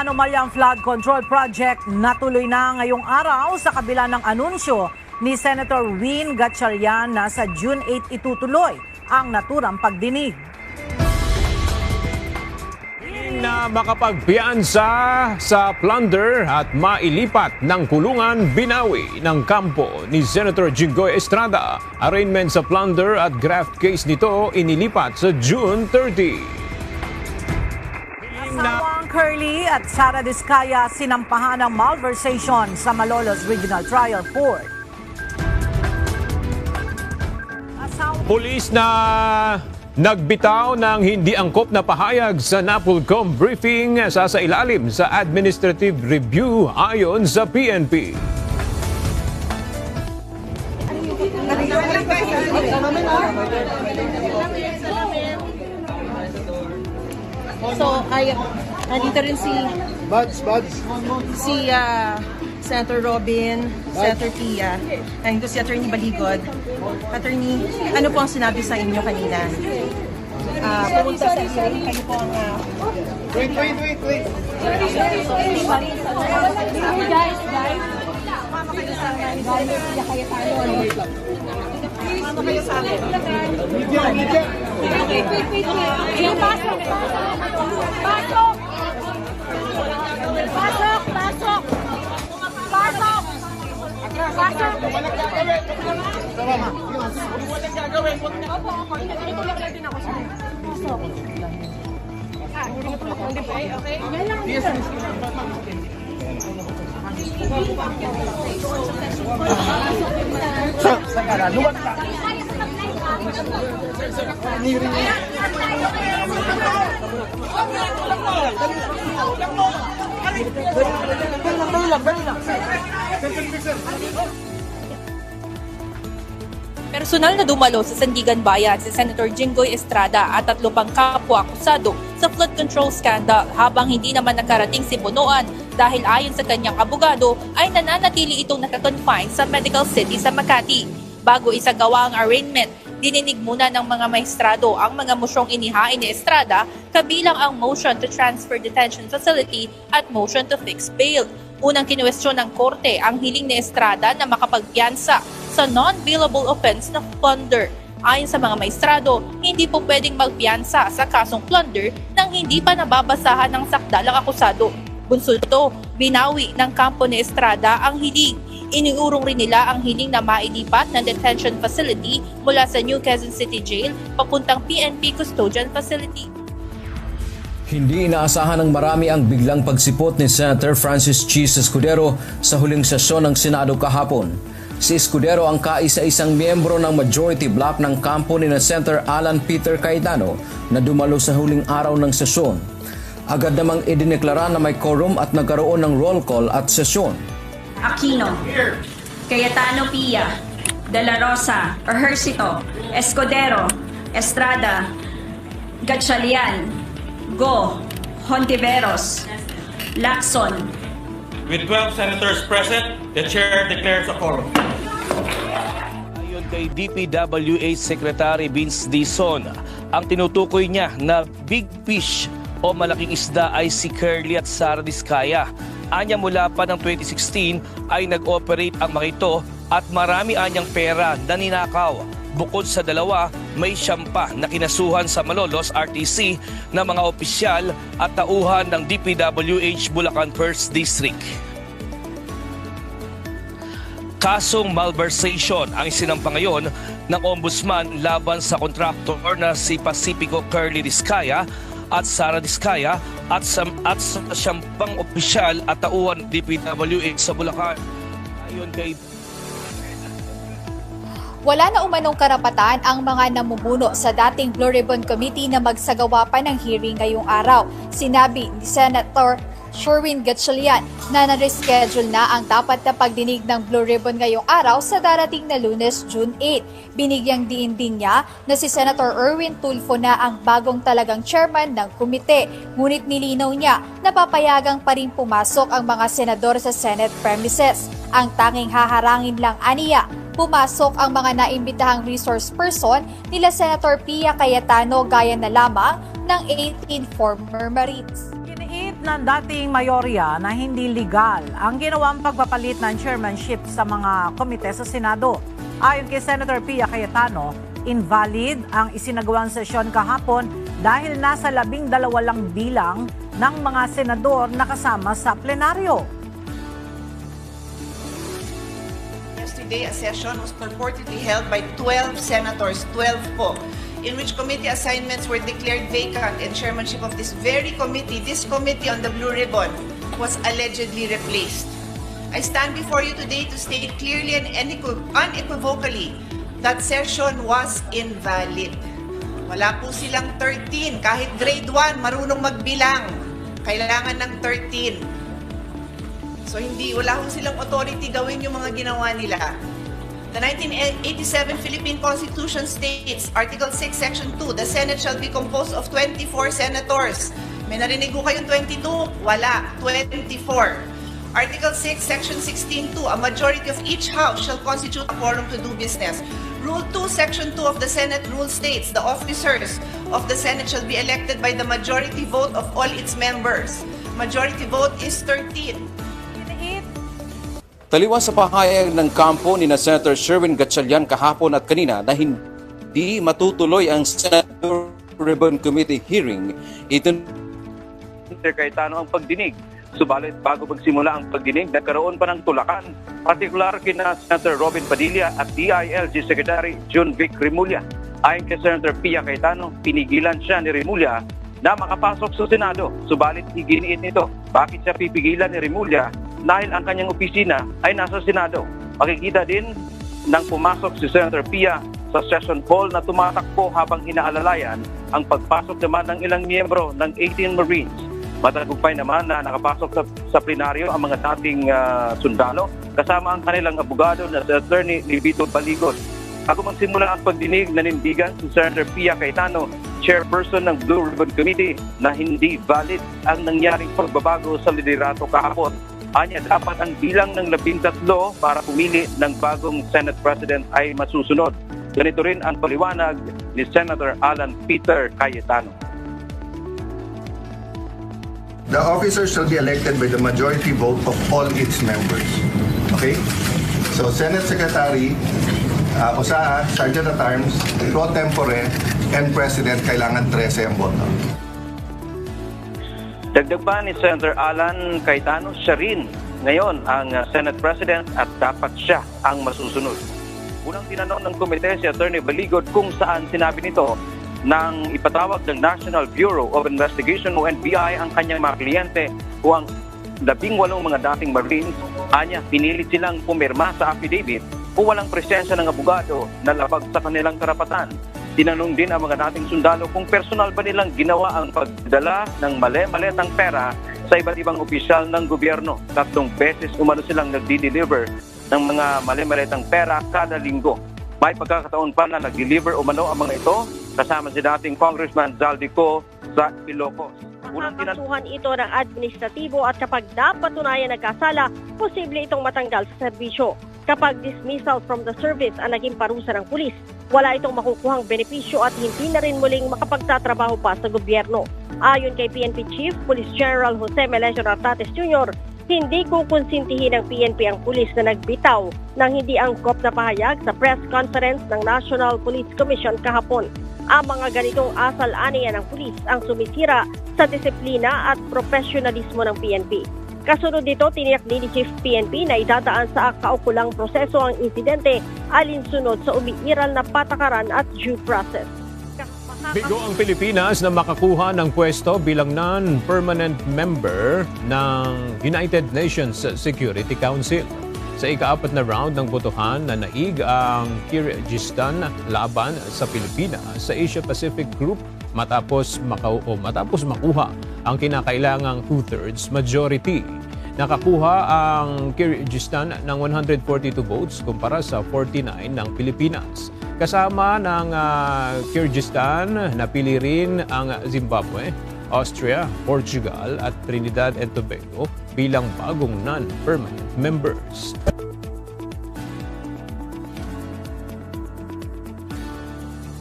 anomalyang flood control project natuloy na ngayong araw sa kabila ng anunsyo ni Senator Win Gatchalian na sa June 8 itutuloy ang naturang pagdinig. Na makapagpiansa sa plunder at mailipat ng kulungan binawi ng kampo ni Senator Jinggoy Estrada. Arraignment sa plunder at graft case nito inilipat sa June 30. Asawang Curly at Sara Diskaya sinampahan ng malversation sa Malolos Regional Trial Court. Pulis na nagbitaw ng hindi angkop na pahayag sa NAPOLCOM briefing sa ilalim sa administrative review ayon sa PNP. So, nandito rin si Senator Robin, Senator Tia, nandito si Attorney Baligod. Attorney, ano po ang sinabi sa inyo kanina? Pumunta sa hearing, kayo po ang... Wait. Guys. Mama kayo sa akin. Mama kayo sa akin. Wait. Pasok! Walang gagawin. Opo. Hinatulak lang din ako sa pasok. Okay? Yes. Sa kanan, luwag ka. Dali lang. Personal na dumalo sa Sandigan Bayan si Senator Jinggoy Estrada at 3 pang kapwa akusado sa flood control scandal habang hindi naman nakarating si Bonoan dahil ayon sa kanyang abogado ay nananatili itong nakakonfine sa Medical City sa Makati. Bago isagawa ang arraignment, dininig muna ng mga maestrado ang mga mosyong inihain ni Estrada kabilang ang motion to transfer detention facility at motion to fix bail. Unang kinuwestiyon ng korte ang hiling ni Estrada na makapagpiyansa sa non-bailable offense na plunder. Ayon sa mga maestrado, hindi po pwedeng magpiyansa sa kasong plunder nang hindi pa nababasahan ng sakdalang akusado. Bunsulto, binawi ng kampo ni Estrada ang hiling. Iniurong rin nila ang hiling na mailipat ng detention facility mula sa New Quezon City Jail papuntang PNP Custodian Facility. Hindi inaasahan ng marami ang biglang pagsipot ni Senator Francis Chis Escudero sa huling sesyon ng Senado kahapon. Si Escudero ang kaisa-isang miyembro ng majority block ng kampo ni Senator Alan Peter Cayetano na dumalo sa huling araw ng sesyon. Agad namang idineklara na may quorum at nagkaroon ng roll call at sesyon. Aquino, Cayetano Pia, De La Rosa, Ejercito, Escudero, Estrada, Gatchalian, Go, Hontiveros, Lacson. With 12 senators present, the chair declares a quorum. Ayon kay DPWH Secretary Vince Dizon, ang tinutukoy niya na big fish o malaking isda ay si Curly at Sara Diskaya. Anya mula pa ng 2016 ay nag-operate ang mga ito at marami anyang pera na ninakaw. Bukod sa dalawa, may siyampa na kinasuhan sa Malolos RTC na mga opisyal at tauhan ng DPWH Bulacan 1st District. Kasong malversation ang isinampa ngayon ng Ombudsman laban sa kontraktor na si Pacifico Curly Diskaya at Sara Diskaya at sa siyampang opisyal at tauhan ng DPWH sa Bulacan. Ayon kay wala na umanong karapatan ang mga namumuno sa dating Blue Ribbon Committee na magsagawa pa ng hearing ngayong araw. Sinabi ni Senator Sherwin Gatchalian na na-reschedule na ang dapat na pagdinig ng Blue Ribbon ngayong araw sa darating na Lunes, June 8. Binigyang diin din niya na si Senator Erwin Tulfo na ang bagong talagang chairman ng komite. Ngunit nilinaw niya na papayagang pa rin pumasok ang mga senador sa Senate premises. Ang tanging haharangin lang aniya, pumasok ang mga naimbitahang resource person nila Senator Pia Cayetano gaya na lamang ng 18 former Marines. Giniit ng dating mayorya na hindi legal ang ginawang pagpapalit ng chairmanship sa mga komite sa Senado. Ayon kay Senator Pia Cayetano, invalid ang isinagawang sesyon kahapon dahil nasa 12 lang bilang ng mga senador na kasama sa plenaryo. Yesterday, a session was purportedly held by 12 senators, 12 po, in which committee assignments were declared vacant and chairmanship of this very committee, this committee on the Blue Ribbon, was allegedly replaced. I stand before you today to state clearly and unequivocally that session was invalid. Wala po silang 13. Kahit grade 1, marunong magbilang. Kailangan ng 13. So wala po silang authority gawin yung mga ginawa nila. The 1987 Philippine Constitution states, Article 6, Section 2, the Senate shall be composed of 24 senators. May narinig ko kayong 22? Wala, 24. Article 6, Section 16.2, a majority of each house shall constitute a quorum to do business. Rule 2, Section 2 of the Senate rule states, the officers of the Senate shall be elected by the majority vote of all its members. Majority vote is 13. Taliwas sa pahayag ng kampo ni na Senator Sherwin Gatchalian kahapon at kanina na hindi matutuloy ang Senate Ribbon Committee hearing, ito Cayetano ang pagdinig. Subalit bago magsimula ang pagdinig, nagkaroon pa ng tulakan, partikular kina Senator Robin Padilla at DILG Secretary John Vic Remulla. Ayon kay Senator Pia Cayetano, pinigilan siya ni Remulla na makapasok sa Senado. Subalit iginiit nito, bakit siya pipigilan ni Remulla dahil ang kanyang opisina ay nasa Senado. Makikita din nang pumasok si Senator Pia sa session hall na tumatakbo habang inaalalayan ang pagpasok naman ng ilang miyembro ng 18 Marines. Matagumpay naman na nakapasok sa plenaryo ang mga dating sundalo kasama ang kanilang abogado na si Attorney Livito Baligod. Bago magsimula ang pagdinig, nanindigan si Senator Pia Cayetano, chairperson ng Blue Ribbon Committee, na hindi valid ang nangyaring pagbabago sa liderato kahapon. Anya, dapat ang bilang ng 13 para pumili ng bagong Senate President ay masusunod. Ganito rin ang paliwanag ni Senator Alan Peter Cayetano. The officers shall be elected by the majority vote of all its members. Okay? So, Senate Secretary, Osaha, Sergeant at Arms, pro tempore, and President, kailangan 13 ang boto. Dagdag pa ni Senator Alan Cayetano, siya rin ngayon ang Senate President at dapat siya ang masusunod. Unang tinanong ng komite si Attorney Baligod kung saan sinabi nito nang ipatawag ng National Bureau of Investigation o NBI ang kanyang mga kliyente o ang 18 mga dating Marines. Anya, pinilit silang pumirma sa affidavit kung walang presensya ng abogado na labag sa kanilang karapatan. Tinanong din ang mga dating sundalo kung personal ba nilang ginawa ang pagdala ng mali-maletang pera sa iba't ibang opisyal ng gobyerno. 3 beses umano silang nagdi-deliver ng mga mali-maletang pera kada linggo. May pagkakataon pa na nag-deliver umano ang mga ito kasama si dating Congressman Zaldico sa Ilocos. Makakasuhan ito ng administratibo at kapag napatunayan nagkasala, posible itong matanggal sa serbisyo. Kapag dismissal from the service ang naging parusa ng pulis, wala itong makukuhang benepisyo at hindi na rin muling makapagtatrabaho pa sa gobyerno. Ayon kay PNP Chief Police General Jose Melesio Nartates Jr., hindi kukonsintihin ng PNP ang pulis na nagbitaw ng hindi angkop na pahayag sa press conference ng National Police Commission kahapon. Ang mga ganitong asal-aniya ng pulis ang sumisira sa disiplina at profesionalismo ng PNP. Kasunod dito, tiniyak din ni Chief PNP na idadaan sa kaukulang proseso ang insidente alinsunod sa umiiral na patakaran at due process. Bigo ang Pilipinas na makakuha ng pwesto bilang non-permanent member ng United Nations Security Council. Sa ika-4 na round ng botohan na naig ang Kyrgyzstan laban sa Pilipinas sa Asia-Pacific Group matapos makuha ang kinakailangang 2/3 majority. Nakakuha ang Kyrgyzstan ng 142 votes kumpara sa 49 ng Pilipinas. Kasama ng Kyrgyzstan, napili rin ang Zimbabwe, Austria, Portugal at Trinidad and Tobago bilang bagong non-permanent members.